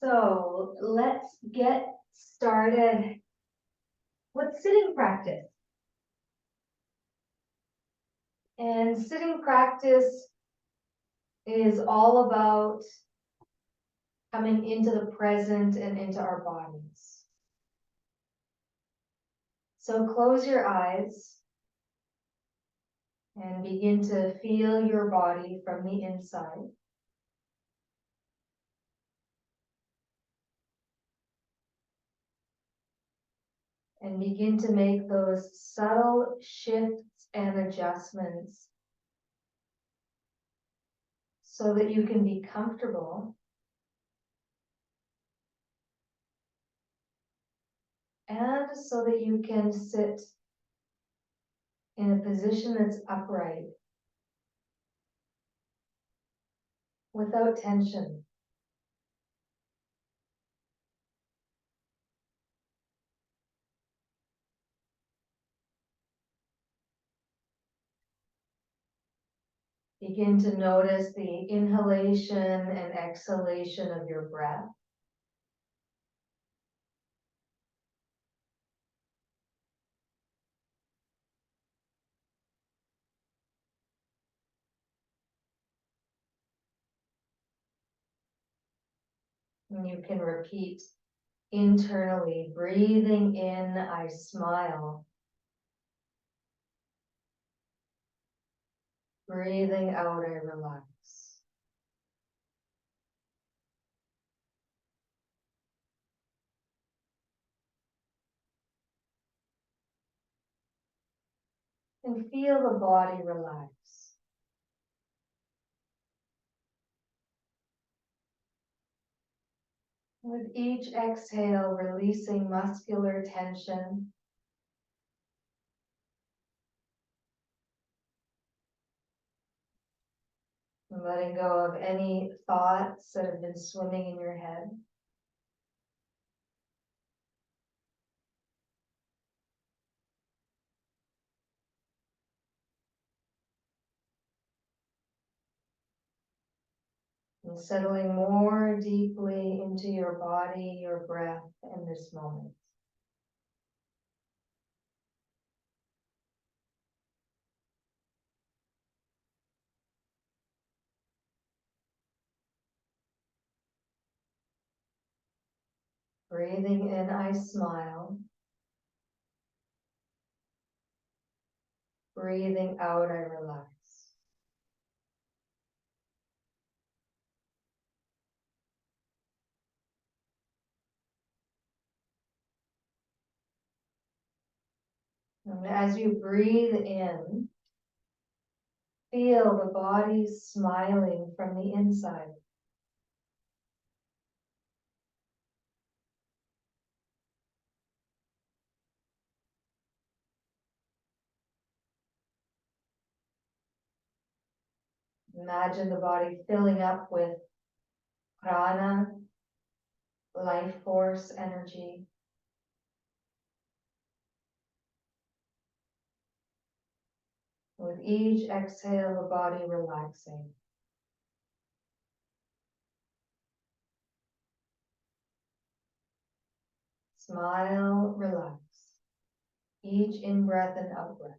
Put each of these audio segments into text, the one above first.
So let's get started with sitting practice. And sitting practice is all about coming into the present and into our bodies. So close your eyes and begin to feel your body from the inside. And begin to make those subtle shifts and adjustments so that you can be comfortable and so that you can sit in a position that's upright without tension. Begin to notice the inhalation and exhalation of your breath. And you can repeat internally, breathing in, I smile. Breathing out, I relax. And feel the body relax. With each exhale, releasing muscular tension. And letting go of any thoughts that have been swimming in your head. And settling more deeply into your body, your breath in this moment. Breathing in, I smile. Breathing out, I relax. And as you breathe in, feel the body smiling from the inside. Imagine the body filling up with prana, life force, energy. With each exhale, the body relaxing. Smile, relax. Each in-breath and out-breath.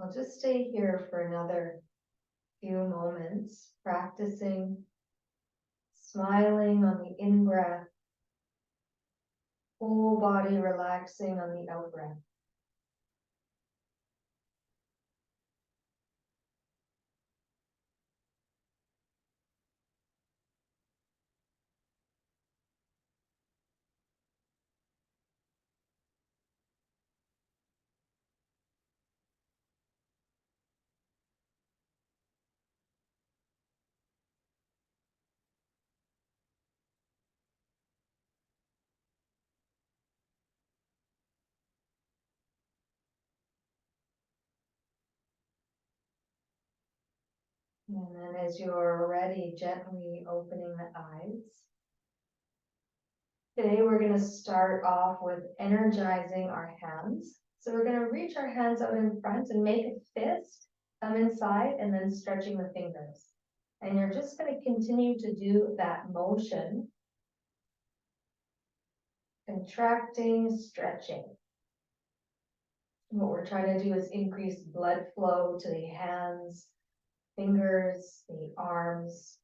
I'll just stay here for another few moments, practicing smiling on the in-breath, whole body relaxing on the out-breath. And then as you're ready, gently opening the eyes. Today we're going to start off with energizing our hands. So we're going to reach our hands out in front and make a fist, thumb inside, and then stretching the fingers. And you're just going to continue to do that motion, contracting, stretching. What we're trying to do is increase blood flow to the hands, fingers, the arms,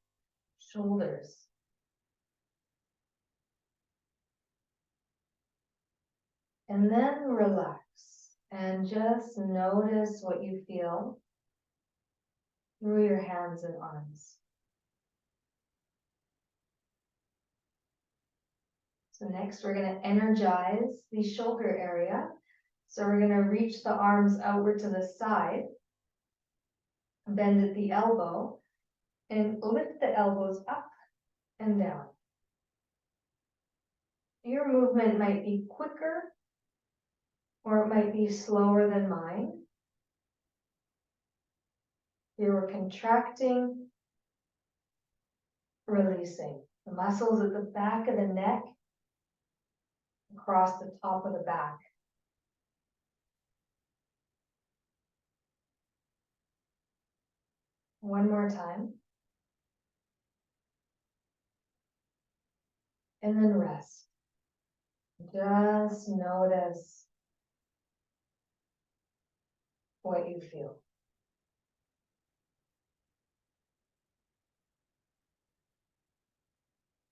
shoulders. And then relax and just notice what you feel through your hands and arms. So next we're going to energize the shoulder area. So we're going to reach the arms outward to the side, bend at the elbow, and lift the elbows up and down. Your movement might be quicker or it might be slower than mine. You were contracting, releasing. The muscles at the back of the neck, across the top of the back. One more time. And then rest. Just notice what you feel.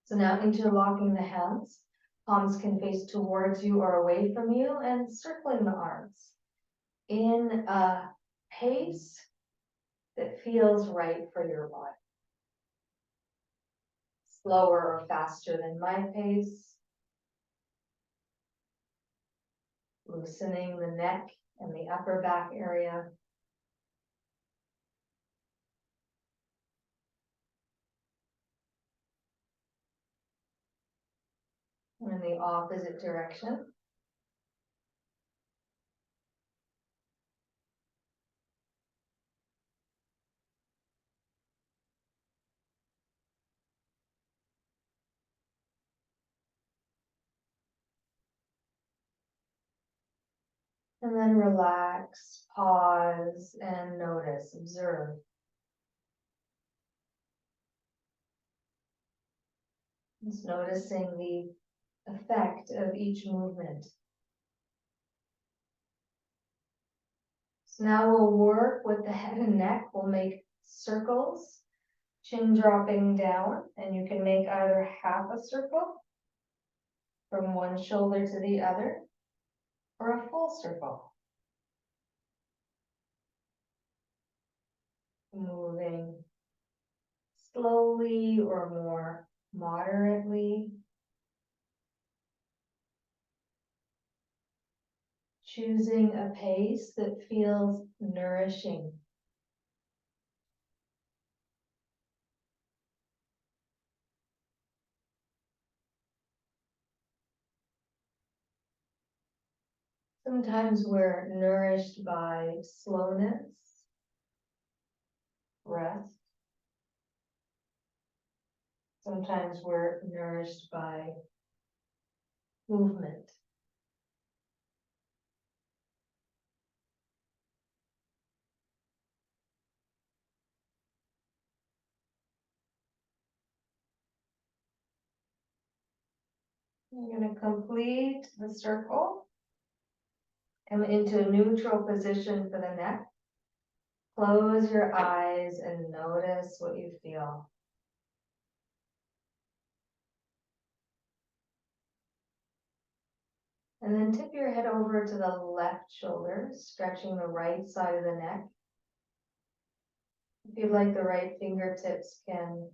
So now interlocking the hands, palms can face towards you or away from you, and circling the arms in a pace that feels right for your body. Slower or faster than my pace. Loosening the neck and the upper back area. In the opposite direction. And then relax, pause, and notice, observe. Just noticing the effect of each movement. So now we'll work with the head and neck. We'll make circles, chin dropping down, and you can make either half a circle from one shoulder to the other, or a full circle. Moving slowly or more moderately. Choosing a pace that feels nourishing. Sometimes we're nourished by slowness, rest. Sometimes we're nourished by movement. You're going to complete the circle and into a neutral position for the neck. Close your eyes and notice what you feel. And then tip your head over to the left shoulder, stretching the right side of the neck. If you'd like, the right fingertips can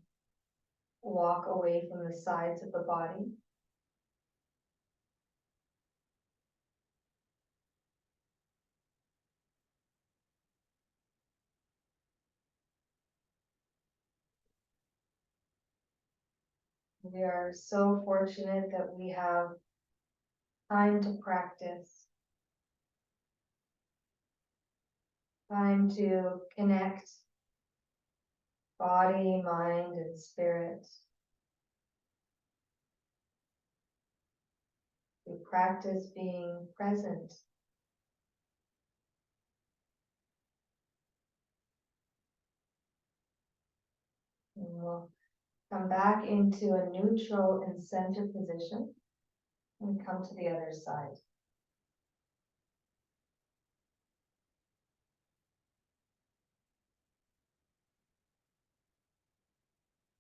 walk away from the sides of the body. We are so fortunate that we have time to practice, time to connect body, mind, and spirit. We practice being present. And we'll come back into a neutral and center position and come to the other side.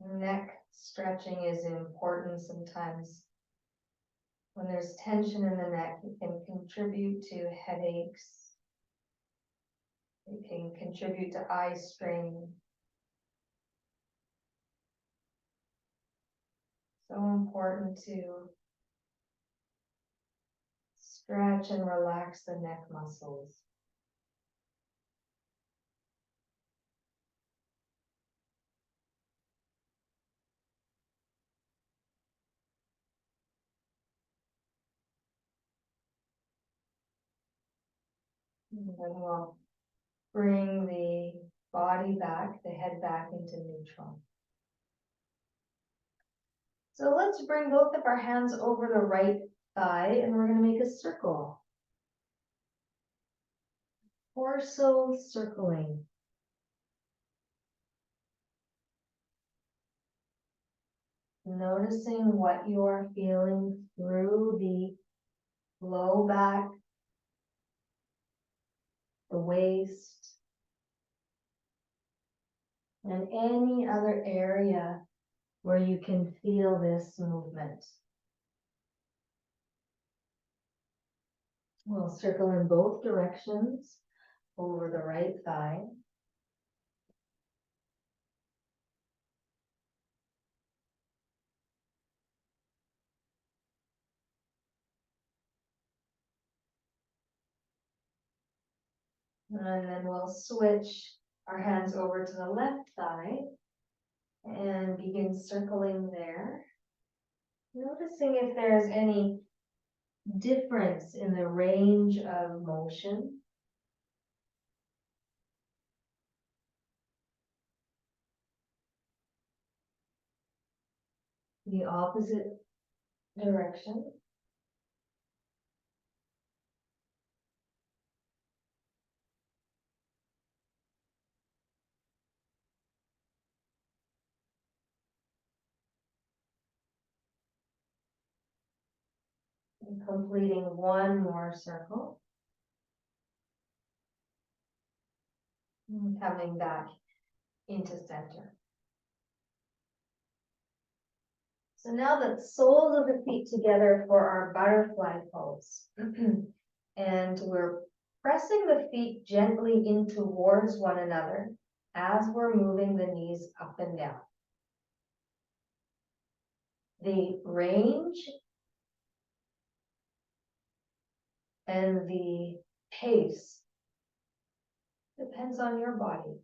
Neck stretching is important sometimes. When there's tension in the neck, it can contribute to headaches. It can contribute to eye strain. So important to stretch and relax the neck muscles. And then we'll bring the body back, the head back into neutral. So let's bring both of our hands over the right thigh and we're going to make a circle. Torso circling. Noticing what you're feeling through the low back, the waist, and any other area where you can feel this movement. We'll circle in both directions over the right thigh. And then we'll switch our hands over to the left thigh and begin circling there. Noticing if there's any difference in the range of motion. The opposite direction. And completing one more circle. And coming back into center. So now the soles of the feet together for our butterfly pose. And we're pressing the feet gently in towards one another as we're moving the knees up and down. The range and the pace depends on your body.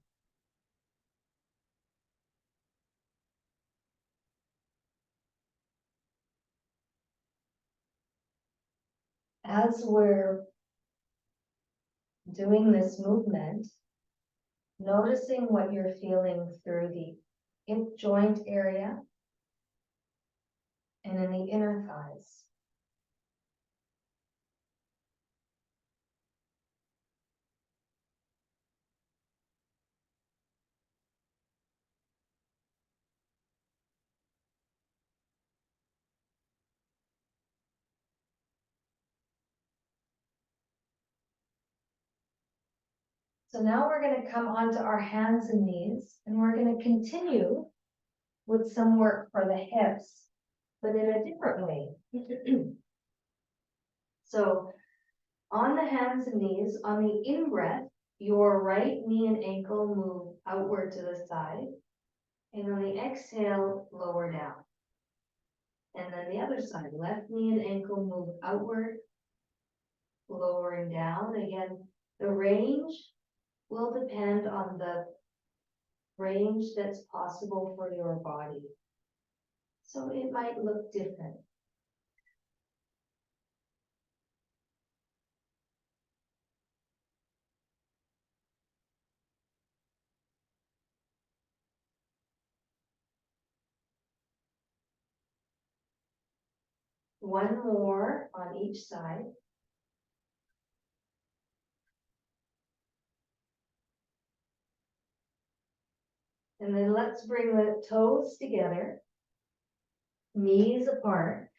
As we're doing this movement, noticing what you're feeling through the hip joint area and in the inner thighs. So now we're going to come onto our hands and knees, and we're going to continue with some work for the hips, but in a different way. So on the hands and knees, on the in-breath, your right knee and ankle move outward to the side, and on the exhale, lower down. And then the other side, left knee and ankle move outward, lowering down. Again, the range will depend on the range that's possible for your body. So it might look different. One more on each side. And then let's bring the toes together, knees apart,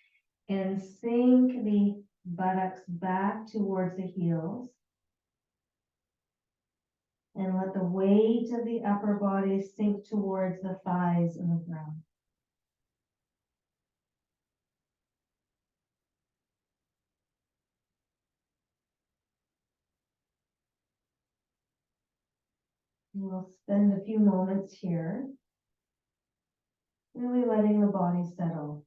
and sink the buttocks back towards the heels. And let the weight of the upper body sink towards the thighs and the ground. We'll spend a few moments here, really letting the body settle.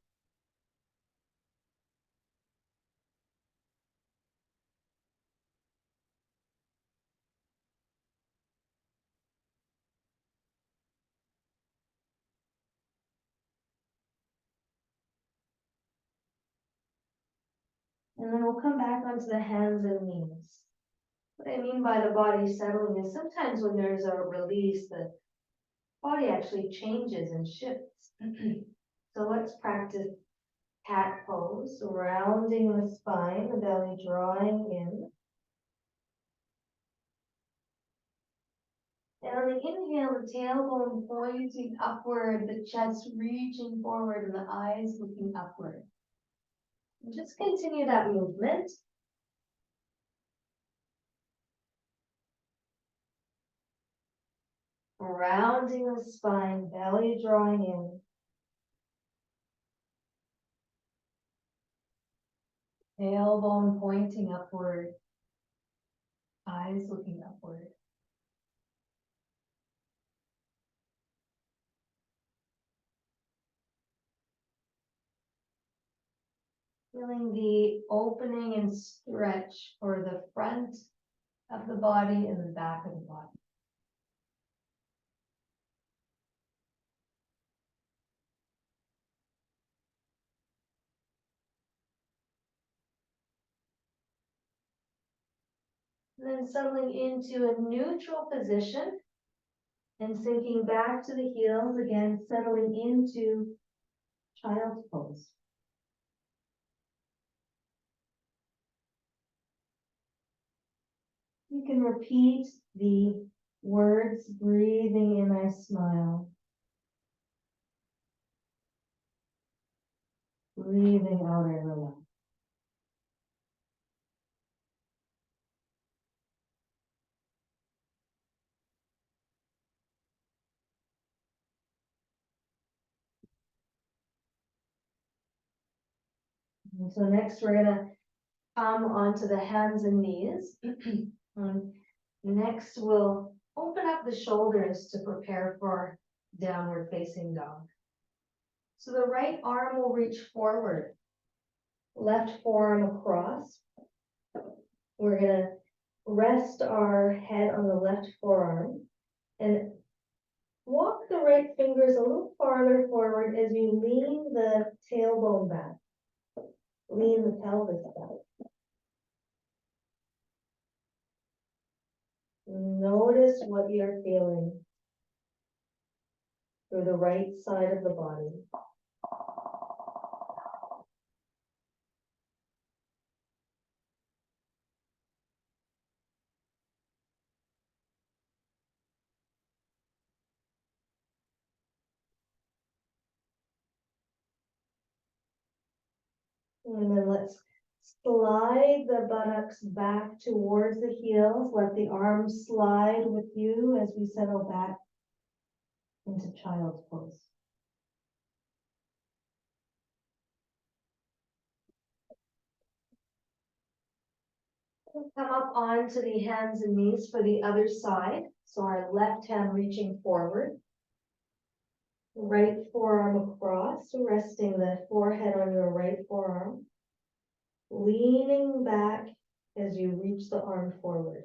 And then we'll come back onto the hands and knees. What I mean by the body settling is sometimes when there's a release, the body actually changes and shifts. So let's practice cat pose, rounding the spine, the belly drawing in. And on the inhale, the tailbone pointing upward, the chest reaching forward, and the eyes looking upward. And just continue that movement. Rounding the spine, belly drawing in. Tailbone pointing upward, eyes looking upward. Feeling the opening and stretch for the front of the body and the back of the body. And then settling into a neutral position and sinking back to the heels, again settling into child's pose. You can repeat the words, breathing in, I smile. Breathing out, I relax. And so next we're gonna come onto the hands and knees. Next we'll open up the shoulders to prepare for downward facing dog. So the right arm will reach forward, left forearm across. We're gonna rest our head on the left forearm and walk the right fingers a little farther forward as you lean the tailbone back. Lean the pelvis back. Notice what you're feeling through the right side of the body. And then let's slide the buttocks back towards the heels. Let the arms slide with you as we settle back into child's pose. We'll come up onto the hands and knees for the other side. So our left hand reaching forward. Right forearm across, resting the forehead on your right forearm. Leaning back as you reach the arm forward.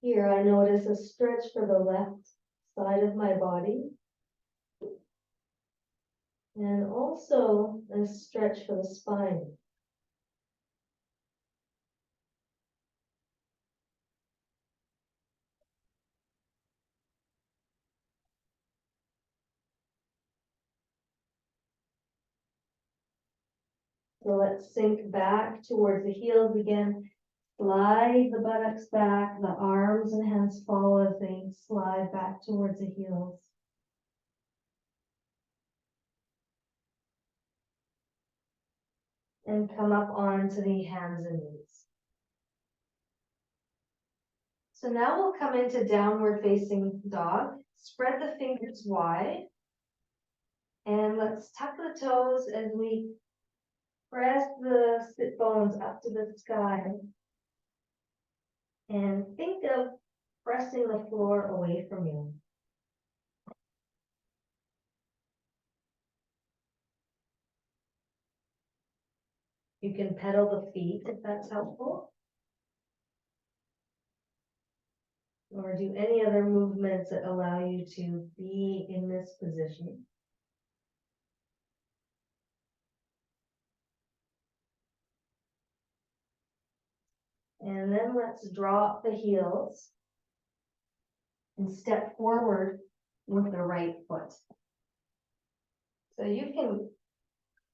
Here I notice a stretch for the left side of my body. And also a stretch for the spine. So let's sink back towards the heels again. Slide the buttocks back, the arms and hands follow as they slide back towards the heels. And come up onto the hands and knees. So now we'll come into downward facing dog. Spread the fingers wide. And let's tuck the toes as we press the sit bones up to the sky. And think of pressing the floor away from you. You can pedal the feet if that's helpful. Or do any other movements that allow you to be in this position. And then let's drop the heels and step forward with the right foot. So you can,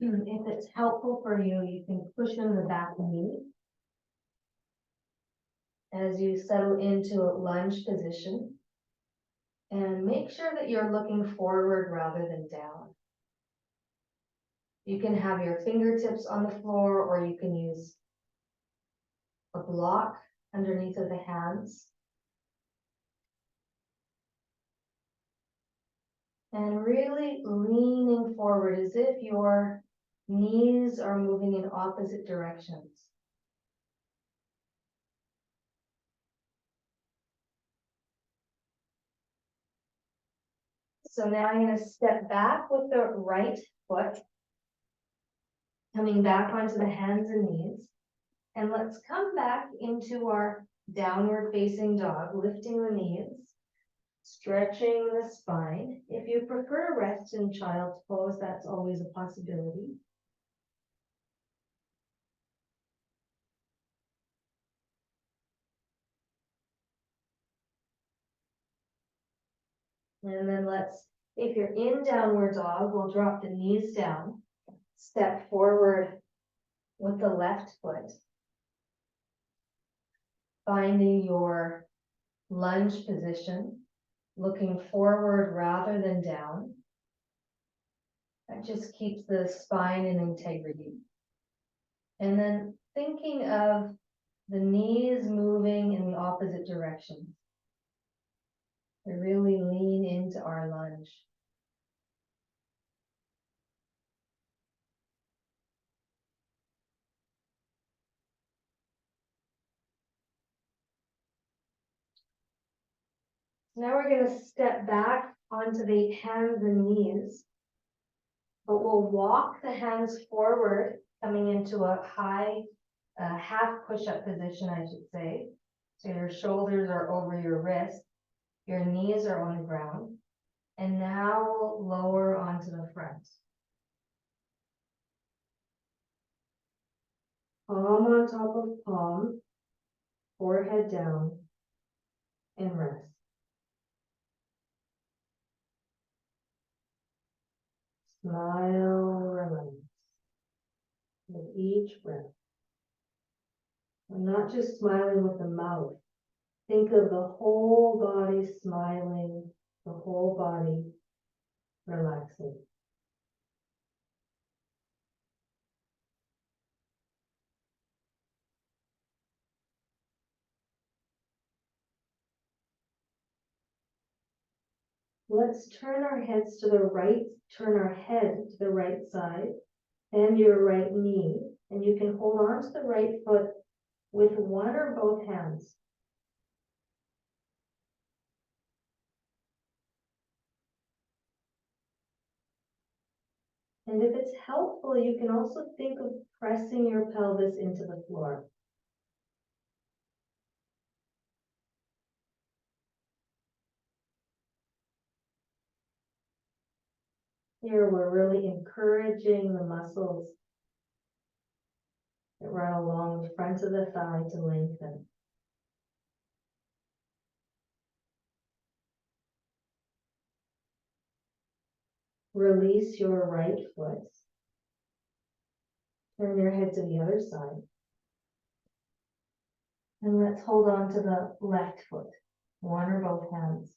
if it's helpful for you, you can cushion the back knee as you settle into a lunge position. And make sure that you're looking forward rather than down. You can have your fingertips on the floor, or you can use a block underneath of the hands. And really leaning forward as if your knees are moving in opposite directions. So now I'm going to step back with the right foot, coming back onto the hands and knees. And let's come back into our downward facing dog, lifting the knees, stretching the spine. If you prefer to rest in child's pose, that's always a possibility. And then if you're in downward dog, we'll drop the knees down, step forward with the left foot, finding your lunge position, looking forward rather than down. That just keeps the spine in integrity. And then thinking of the knees moving in the opposite direction. We really lean into our lunge. Now we're going to step back onto the hands and knees, but we'll walk the hands forward, coming into a high half push-up position, I should say. So your shoulders are over your wrists, your knees are on the ground, and now we'll lower onto the front. Palm on top of palm, forehead down, and rest. Smile, relax with each breath. And not just smiling with the mouth. Think of the whole body smiling, the whole body relaxing. Let's turn our heads to the right, turn our head to the right side and your right knee. And you can hold on to the right foot with one or both hands. And if it's helpful, you can also think of pressing your pelvis into the floor. Here, we're really encouraging the muscles that run along the front of the thigh to lengthen. Release your right foot. Turn your head to the other side. And let's hold on to the left foot, one or both hands.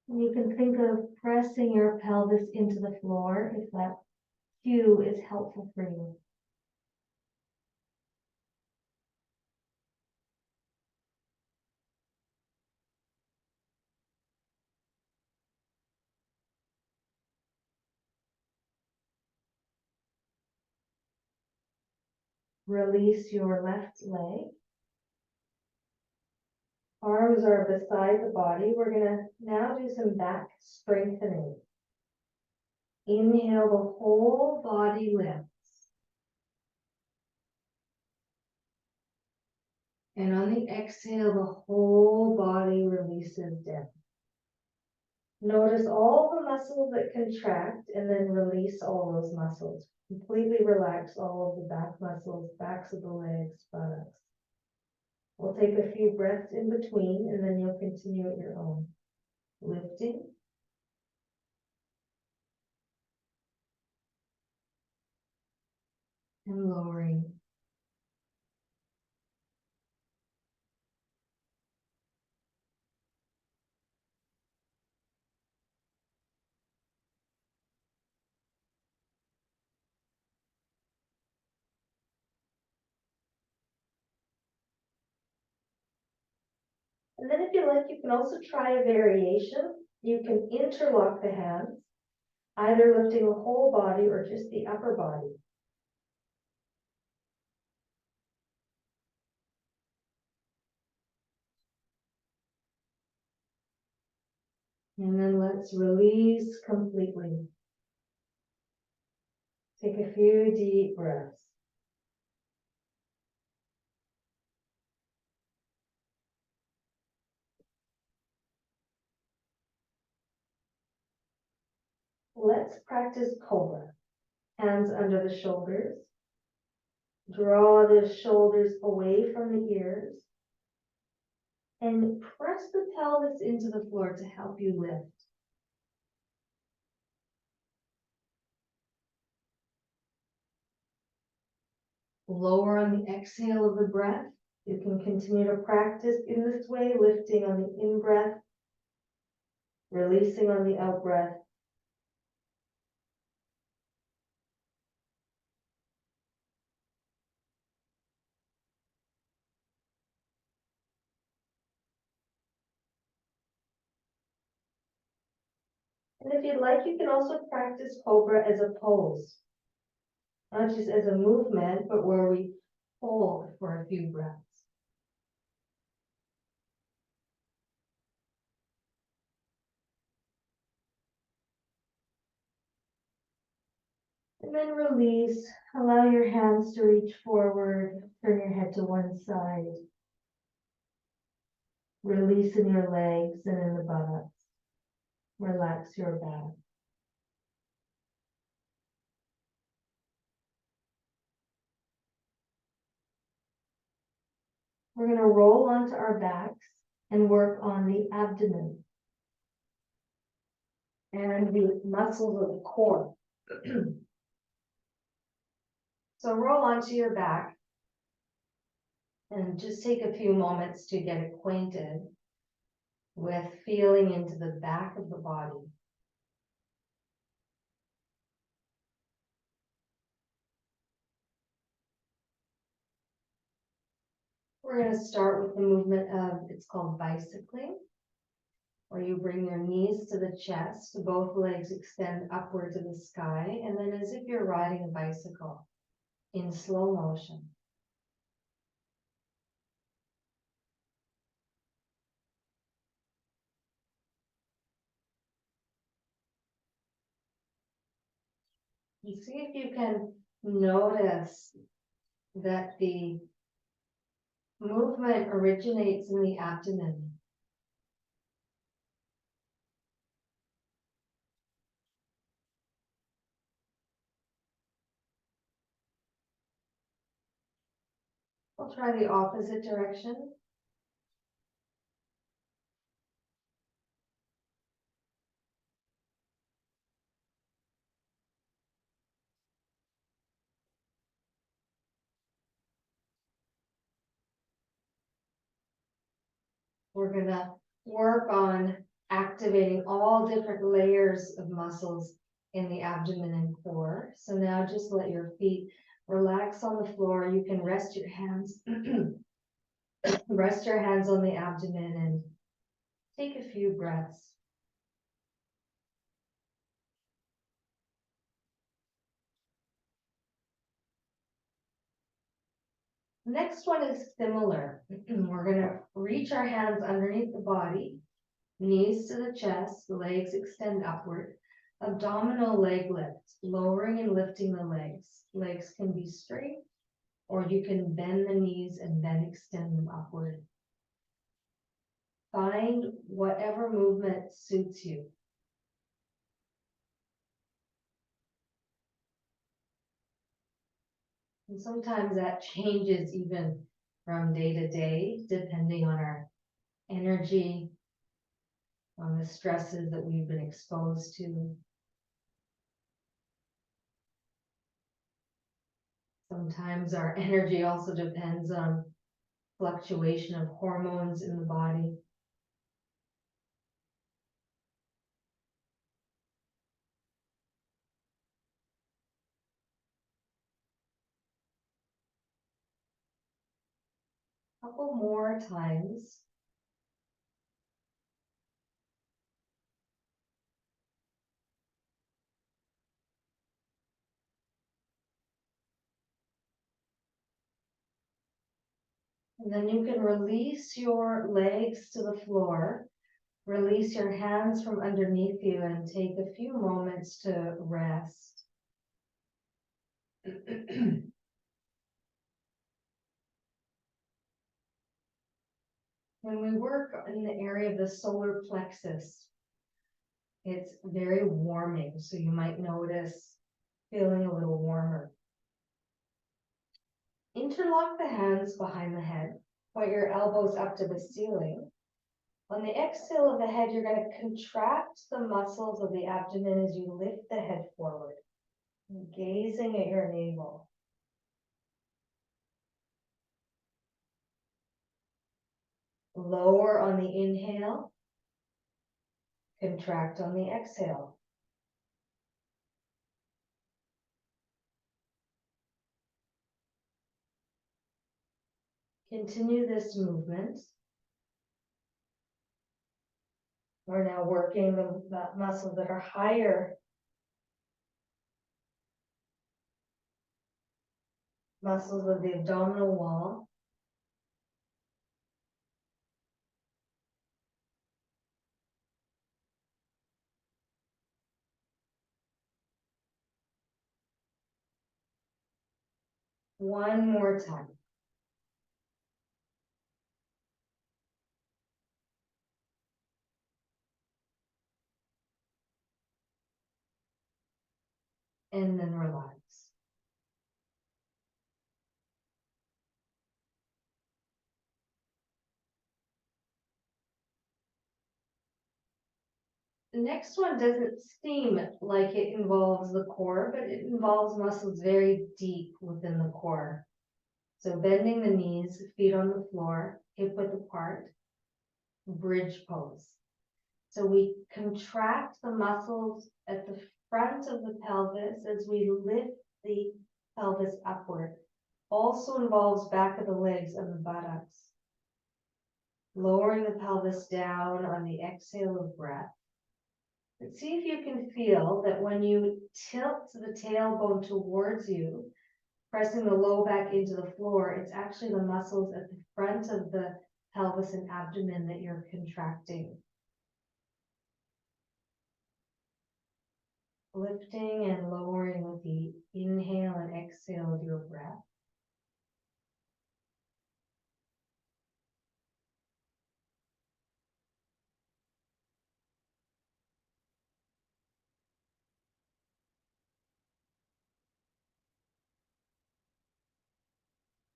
And you can think of pressing your pelvis into the floor if that cue is helpful for you. Release your left leg. Arms are beside the body. We're going to now do some back strengthening. Inhale, the whole body lifts. And on the exhale, the whole body releases down. Notice all the muscles that contract and then release all those muscles. Completely relax all of the back muscles, backs of the legs, buttocks. We'll take a few breaths in between and then you'll continue at your own. Lifting. And lowering. And then if you like, you can also try a variation. You can interlock the hands, either lifting the whole body or just the upper body. And then let's release completely. Take a few deep breaths. Let's practice Cobra. Hands under the shoulders. Draw the shoulders away from the ears. And press the pelvis into the floor to help you lift. Lower on the exhale of the breath. You can continue to practice in this way, lifting on the in-breath, releasing on the out-breath. And if you'd like, you can also practice Cobra as a pose. Not just as a movement, but where we hold for a few breaths. And then release. Allow your hands to reach forward. Turn your head to one side. Release in your legs and in the buttocks. Relax your back. We're going to roll onto our backs and work on the abdomen and the muscles of the core. So roll onto your back and just take a few moments to get acquainted with feeling into the back of the body. We're going to start with the movement of, it's called bicycling, where you bring your knees to the chest, both legs extend upward to the sky, and then as if you're riding a bicycle in slow motion. You see if you can notice that the movement originates in the abdomen. We'll try the opposite direction. we're gonna work on activating all different layers of muscles in the abdomen and core. So now just let your feet relax on the floor. You can rest your hands, rest your hands on the abdomen and take a few breaths. Next one is similar. We're gonna reach our hands underneath the body, knees to the chest, legs extend upward. Abdominal leg lift, lowering and lifting the legs. Legs can be straight, or you can bend the knees and then extend them upward. Find whatever movement suits you. And sometimes that changes even from day to day, depending on our energy, on the stresses that we've been exposed to. Sometimes our energy also depends on fluctuation of hormones in the body. A couple more times. And then you can release your legs to the floor, release your hands from underneath you and take a few moments to rest. When we work in the area of the solar plexus, it's very warming, so you might notice feeling a little warmer. Interlock the hands behind the head, point your elbows up to the ceiling. On the exhale of the head, you're going to contract the muscles of the abdomen as you lift the head forward, gazing at your navel. Lower on the inhale, contract on the exhale. Continue this movement. We're now working the muscles that are higher, muscles of the abdominal wall. One more time. And then relax. The next one doesn't seem like it involves the core, but it involves muscles very deep within the core. So bending the knees, feet on the floor, hip width apart, bridge pose. So we contract the muscles at the front of the pelvis as we lift the pelvis upward. Also involves back of the legs and the buttocks. Lowering the pelvis down on the exhale of breath. But see if you can feel that when you tilt the tailbone towards you, pressing the low back into the floor, it's actually the muscles at the front of the pelvis and abdomen that you're contracting. Lifting and lowering with the inhale and exhale of your breath.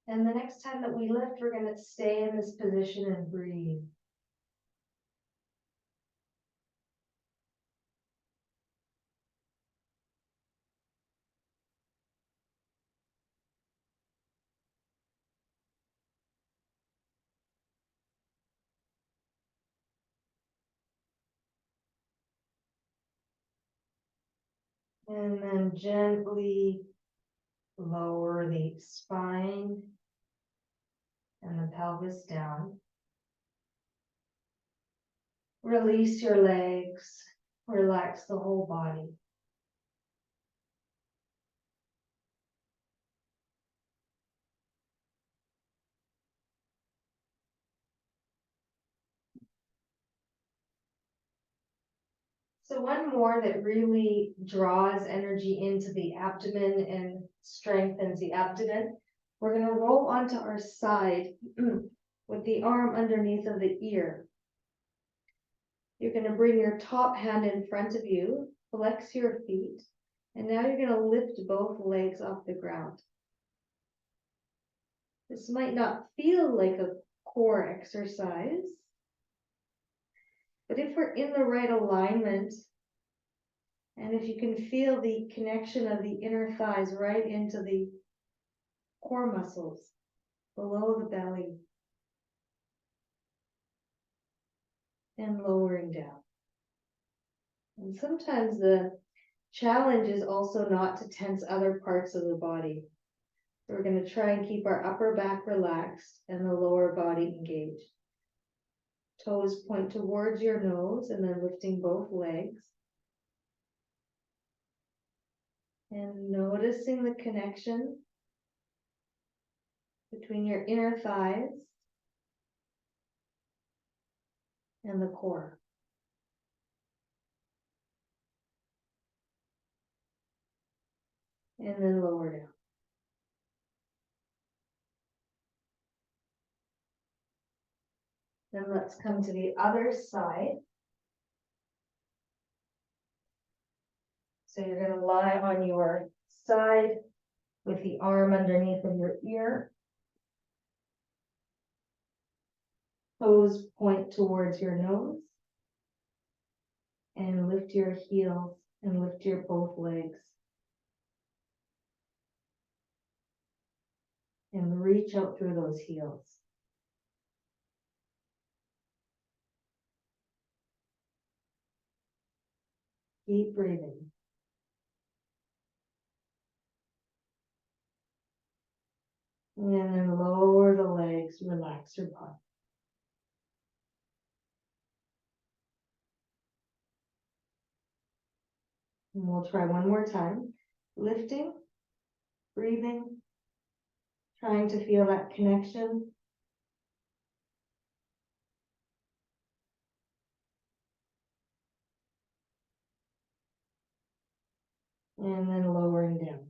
And the next time that we lift, we're going to stay in this position and breathe. And then gently lower the spine and the pelvis down. Release your legs, relax the whole body. So one more that really draws energy into the abdomen and strengthens the abdomen. We're going to roll onto our side with the arm underneath of the ear. You're going to bring your top hand in front of you, flex your feet, and now you're going to lift both legs off the ground. This might not feel like a core exercise, but if we're in the right alignment, and if you can feel the connection of the inner thighs right into the core muscles below the belly and lowering down. And sometimes the challenge is also not to tense other parts of the body. We're going to try and keep our upper back relaxed and the lower body engaged. Toes point towards your nose and then lifting both legs. And noticing the connection between your inner thighs and the core. And then lower down. Then let's come to the other side. So you're going to lie on your side with the arm underneath of your ear. Toes point towards your nose. And lift your heels and lift your both legs. And reach out through those heels. Keep breathing. And then lower the legs, relax your body. And we'll try one more time. Lifting, breathing, trying to feel that connection. And then lowering down.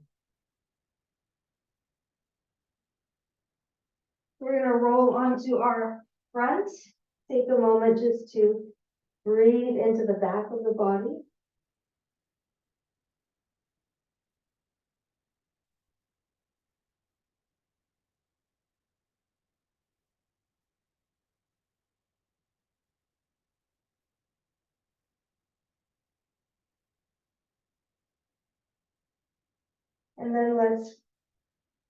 We're going to roll onto our front. Take a moment just to breathe into the back of the body. And then let's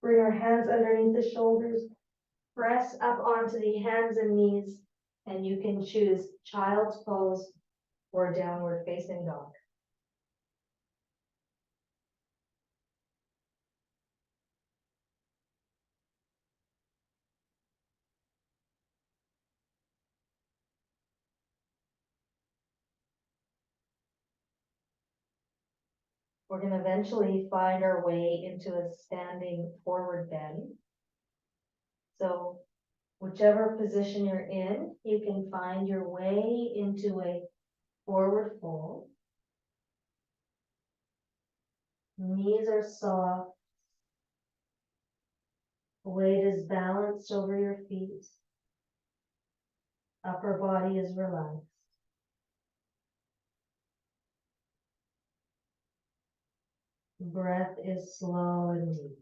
bring our hands underneath the shoulders. Press up onto the hands and knees, and you can choose child's pose or downward facing dog. We're going to eventually find our way into a standing forward bend. So whichever position you're in, you can find your way into a forward fold. Knees are soft. Weight is balanced over your feet. Upper body is relaxed. Breath is slow and deep.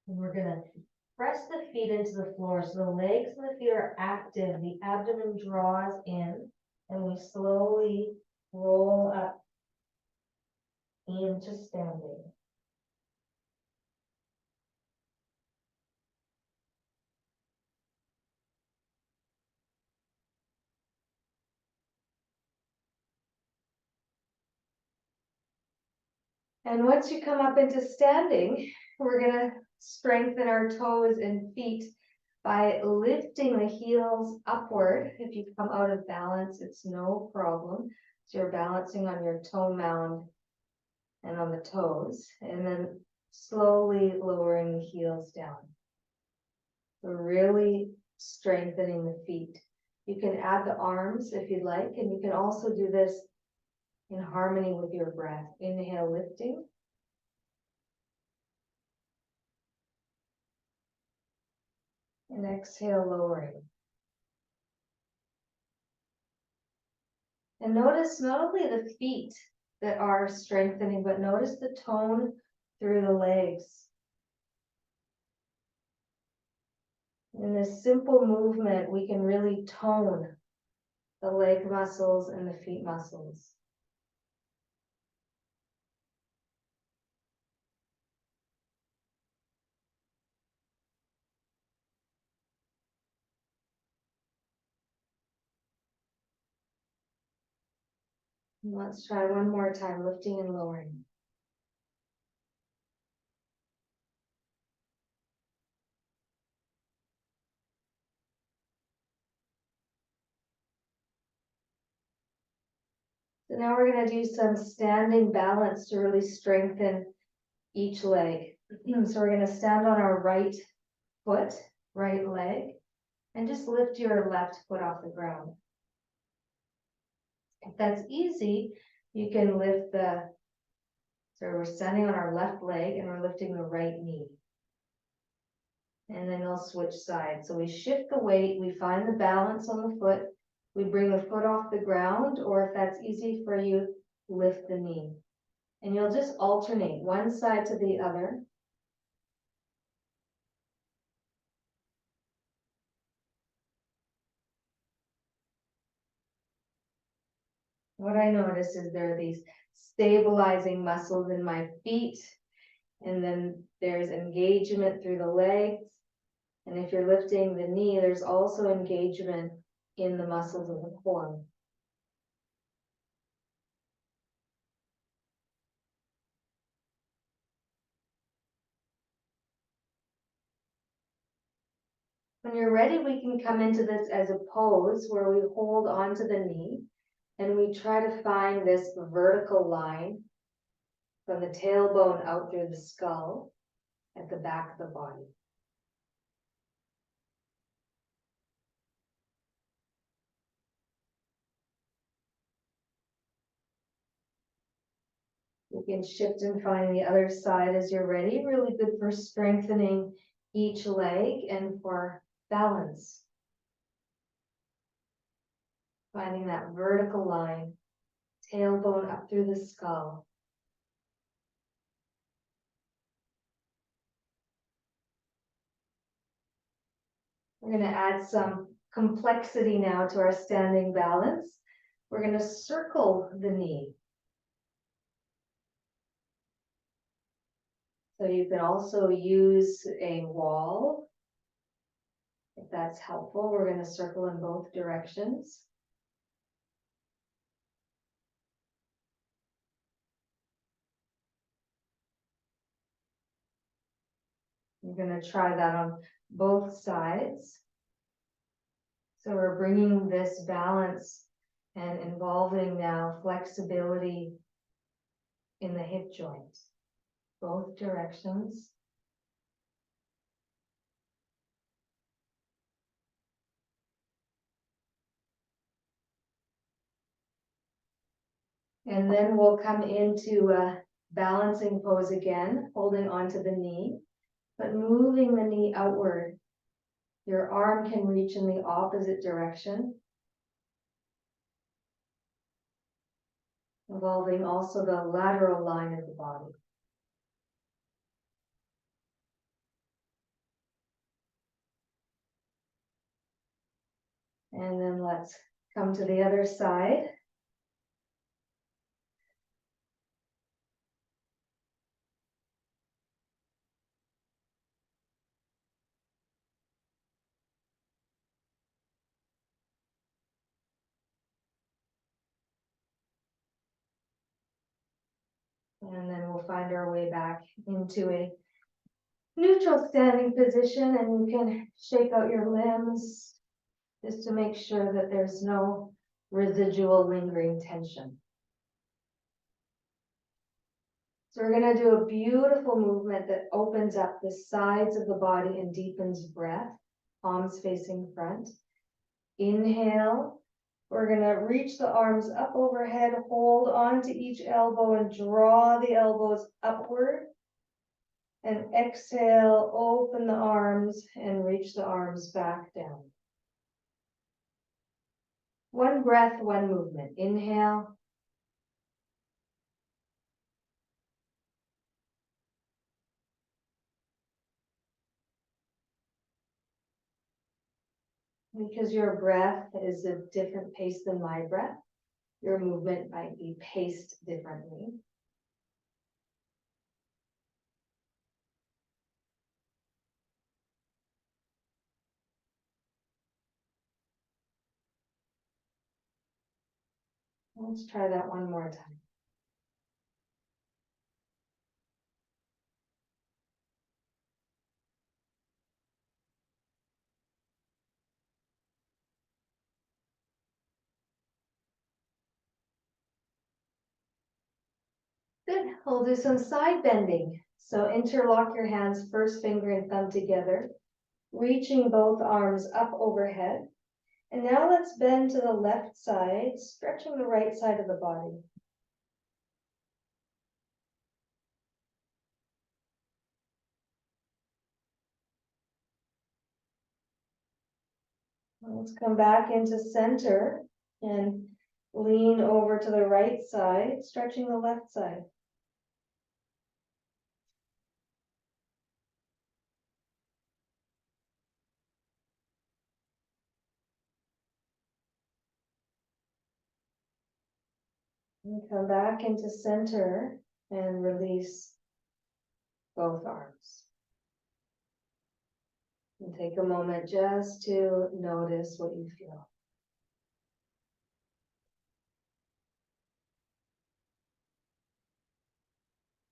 And we're going to press the feet into the floor so the legs and the feet are active. The abdomen draws in, and we slowly roll up into standing. And once you come up into standing, we're gonna strengthen our toes and feet by lifting the heels upward. If you come out of balance, it's no problem. So you're balancing on your toe mound and on the toes, and then slowly lowering the heels down. So really strengthening the feet. You can add the arms if you'd like, and you can also do this in harmony with your breath. Inhale, lifting. And exhale, lowering. And notice not only the feet that are strengthening, but notice the tone through the legs. In this simple movement, we can really tone the leg muscles and the feet muscles. And let's try one more time, lifting and lowering. So now we're going to do some standing balance to really strengthen each leg. So we're going to stand on our right foot, right leg, and just lift your left foot off the ground. If that's easy, you can lift so we're standing on our left leg and we're lifting the right knee. And then we'll switch sides. So we shift the weight, we find the balance on the foot, we bring the foot off the ground, or if that's easy for you, lift the knee. And you'll just alternate one side to the other. What I notice is there are these stabilizing muscles in my feet, and then there's engagement through the legs. And if you're lifting the knee, there's also engagement in the muscles of the core. When you're ready, we can come into this as a pose where we hold onto the knee and we try to find this vertical line from the tailbone out through the skull at the back of the body. You can shift and find the other side as you're ready. Really good for strengthening each leg and for balance. Finding that vertical line, tailbone up through the skull. We're going to add some complexity now to our standing balance. We're going to circle the knee. So you can also use a wall if that's helpful. We're going to circle in both directions. We're going to try that on both sides. So we're bringing this balance and involving now flexibility in the hip joint, both directions. And then we'll come into a balancing pose again, holding onto the knee, but moving the knee outward. Your arm can reach in the opposite direction, involving also the lateral line of the body. And then let's come to the other side. And then we'll we'll find our way back into a neutral standing position, and you can shake out your limbs just to make sure that there's no residual lingering tension. So we're going to do a beautiful movement that opens up the sides of the body and deepens breath, palms facing front. Inhale. We're going to reach the arms up overhead, hold onto each elbow and draw the elbows upward. And exhale, open the arms and reach the arms back down. One breath, one movement. Inhale. Because your breath is a different pace than my breath, your movement might be paced differently. Let's try that one more time. Good. We'll do some side bending. So interlock your hands, first finger and thumb together, reaching both arms up overhead. And now let's bend to the left side, stretching the right side of the body. Let's come back into center and lean over to the right side, stretching the left side. And come back into center and release both arms. And take a moment just to notice what you feel.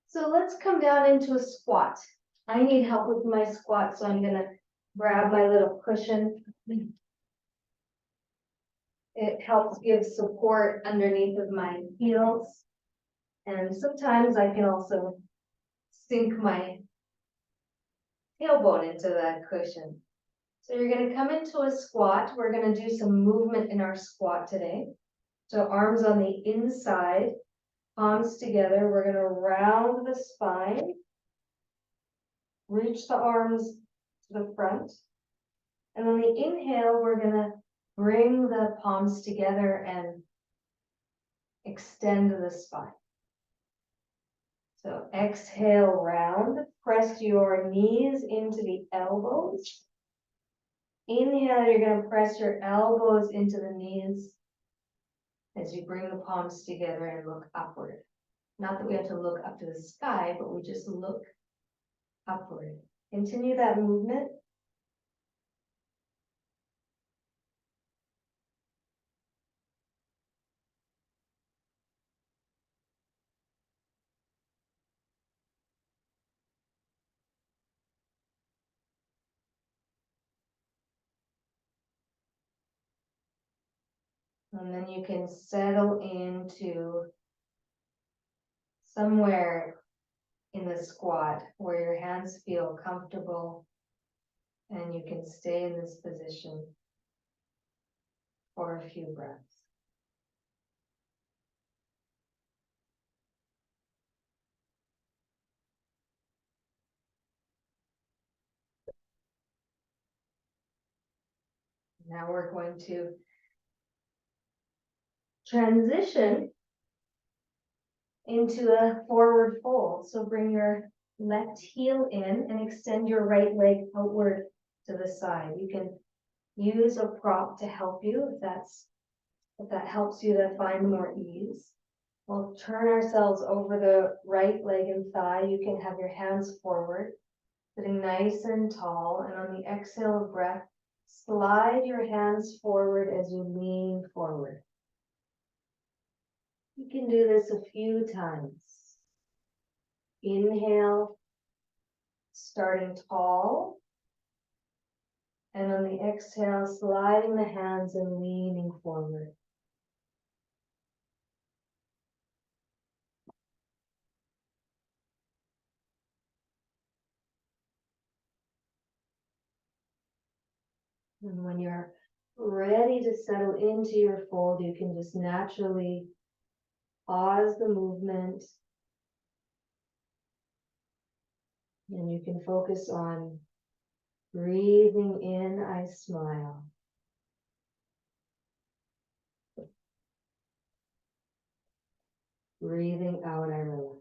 So let's come down into a squat. I need help with my squat, so I'm gonna grab my little cushion. It helps give support underneath of my heels. And sometimes I can also sink my tailbone into that cushion. So you're gonna come into a squat. We're gonna do some movement in our squat today. So arms on the inside, palms together. We're gonna round the spine, reach the arms to the front. And on the inhale, we're gonna bring the palms together and extend the spine. So exhale, round, press your knees into the elbows. Inhale, you're gonna press your elbows into the knees as you bring the palms together and look upward. Not that we have to look up to the sky, but we just look upward. Continue that movement. And then you can settle into somewhere in the squat where your hands feel comfortable and you can stay in this position for a few breaths. Now we're going to transition into a forward fold. So bring your left heel in and extend your right leg outward to the side. You can use a prop to help you if that helps you to find more ease. We'll turn ourselves over the right leg and thigh. You can have your hands forward, sitting nice and tall. And on the exhale of breath, slide your hands forward as you lean forward. You can do this a few times. Inhale, starting tall. And on the exhale, sliding the hands and leaning forward. And when you're ready to settle into your fold, you can just naturally pause the movement. And you can focus on breathing in, I smile. Breathing out, I relax.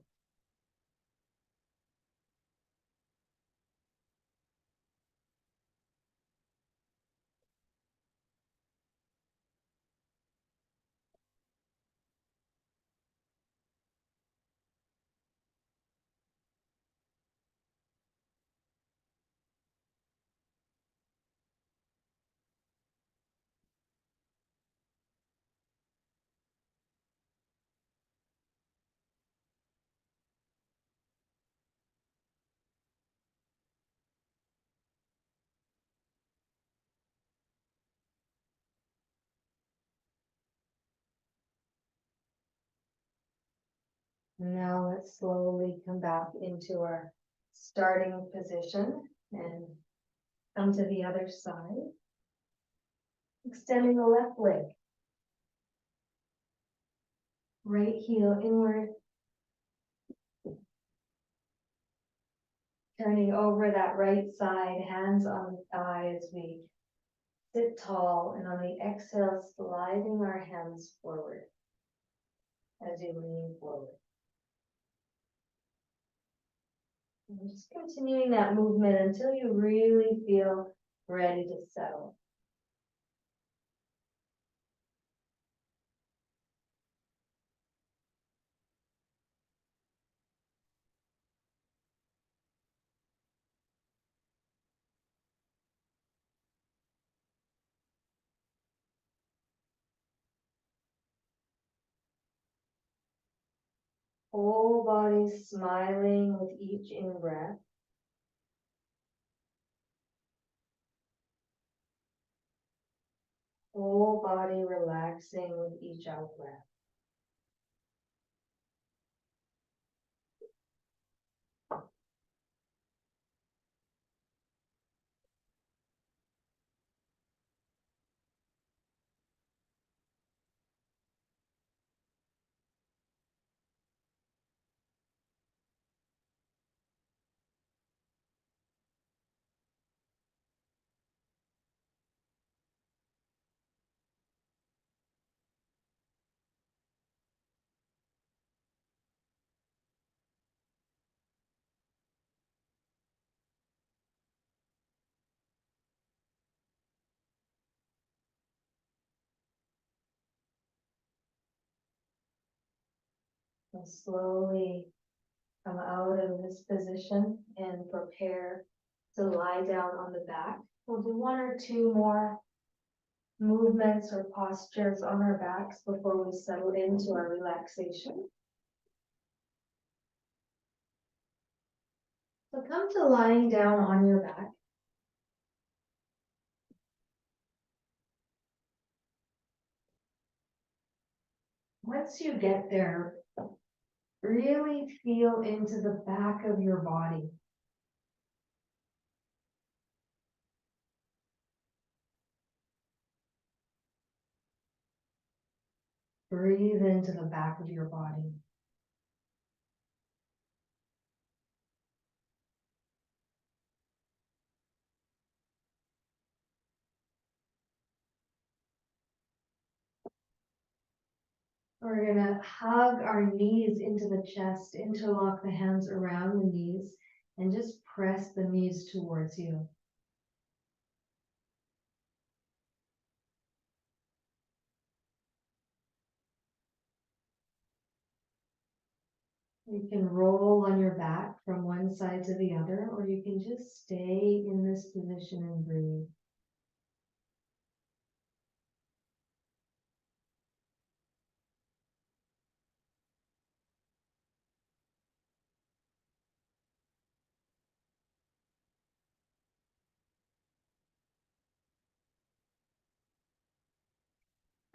Now let's slowly come back into our starting position and come to the other side. Extending the left leg. Right heel inward. Turning over that right side, hands on the thigh as we sit tall, and on the exhale, sliding our hands forward as you lean forward. And just continuing that movement until you really feel ready to settle. Whole body smiling with each in-breath. Whole body relaxing with each out-breath. And slowly come out of this position and prepare to lie down on the back. We'll do one or two more movements or postures on our backs before we settle into our relaxation. So come to lying down on your back. Once you get there, really feel into the back of your body. Breathe into the back of your body. We're gonna hug our knees into the chest, interlock the hands around the knees, and just press the knees towards you. You can roll on your back from one side to the other, or you can just stay in this position and breathe.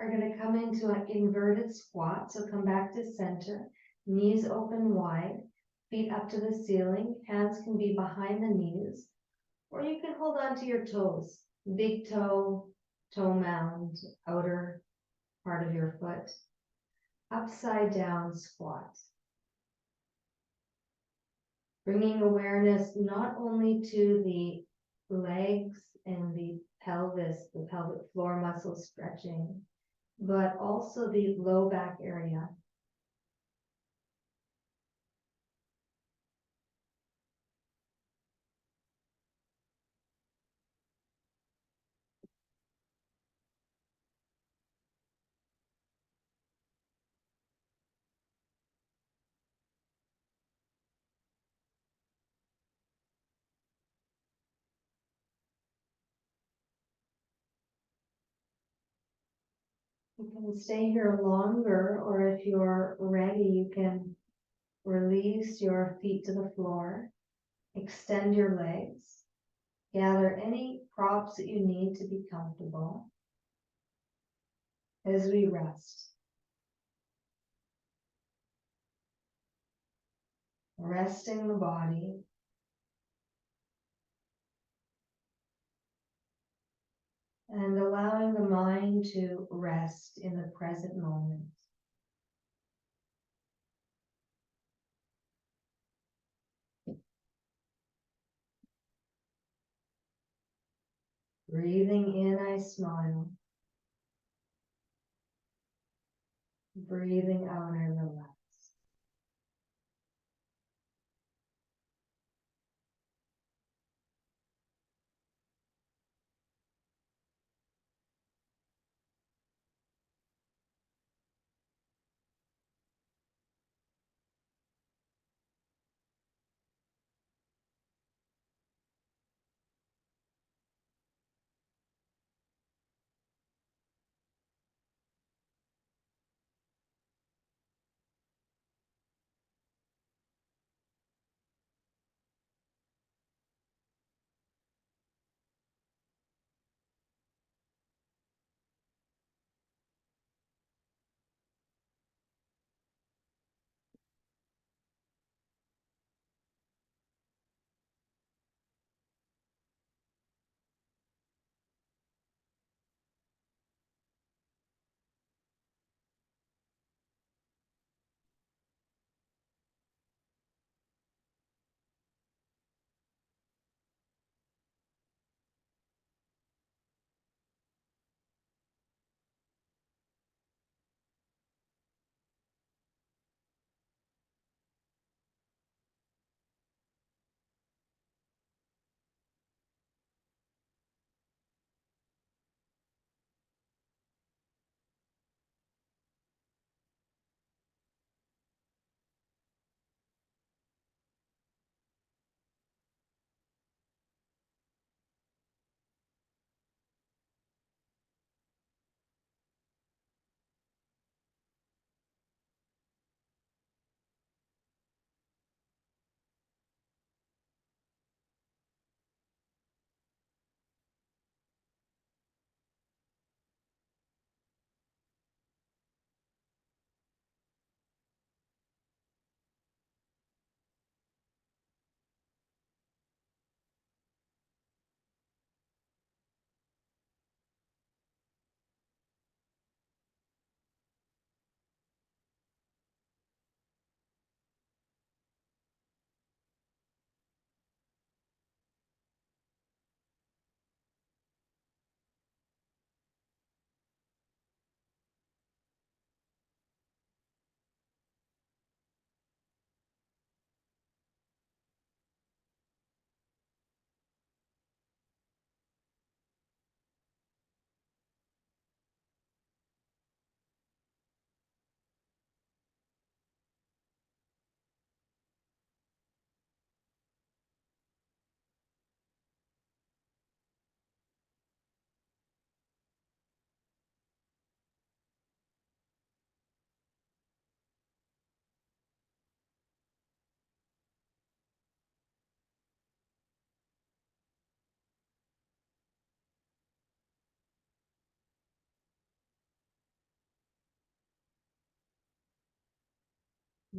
are gonna come into an inverted squat, so come back to center, knees open wide, feet up to the ceiling, hands can be behind the knees, or you can hold on to your toes, big toe, toe mound, outer part of your foot, upside down squat. Bringing awareness not only to the legs and the pelvis, the pelvic floor muscles stretching, but also the low back area. You can stay here longer, or if you're ready, you can release your feet to the floor, extend your legs, gather any props that you need to be comfortable as we rest. Resting the body. And allowing the mind to rest in the present moment. Breathing in, I smile. Breathing out, I relax.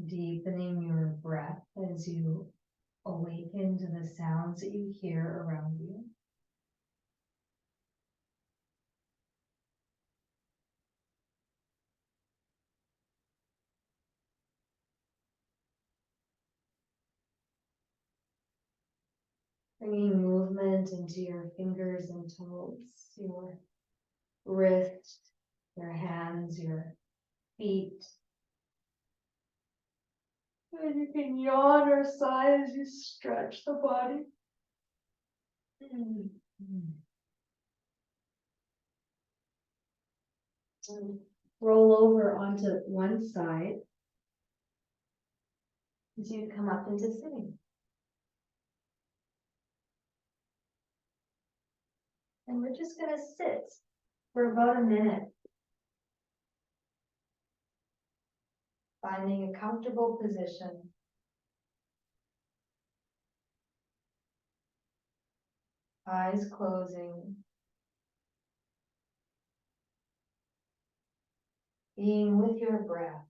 deepening your breath as you awaken to the sounds that you hear around you. Bringing movement into your fingers and toes, your wrists, your hands, your feet. And you can yawn or sigh as you stretch the body. Roll over onto one side as you come up into sitting. And we're just going to sit for about a minute, finding a comfortable position. Eyes closing. Being with your breath.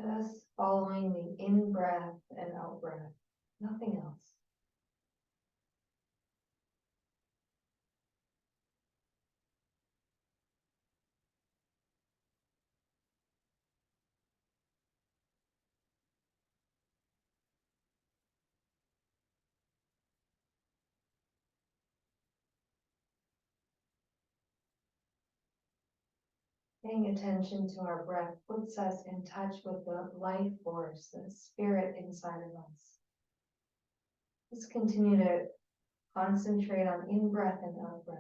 Just following the in-breath and out-breath. Nothing else. Paying attention to our breath puts us in touch with the life force, the spirit inside of us. Just continue to concentrate on in-breath and out-breath.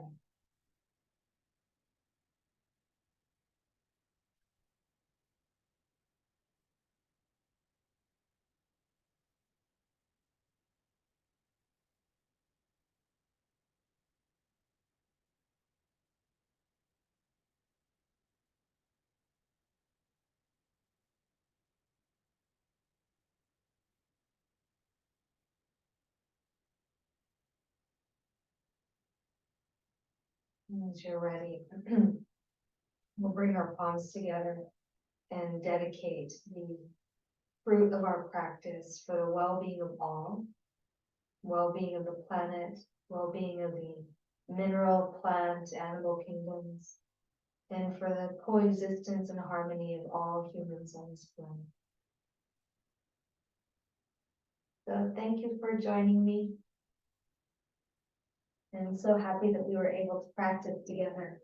As you're ready, we'll bring our palms together and dedicate the fruit of our practice for the well-being of all, well-being of the planet, well-being of the mineral, plant, animal kingdoms, and for the coexistence and harmony of all humans on this planet. So thank you for joining me. I'm so happy that we were able to practice together.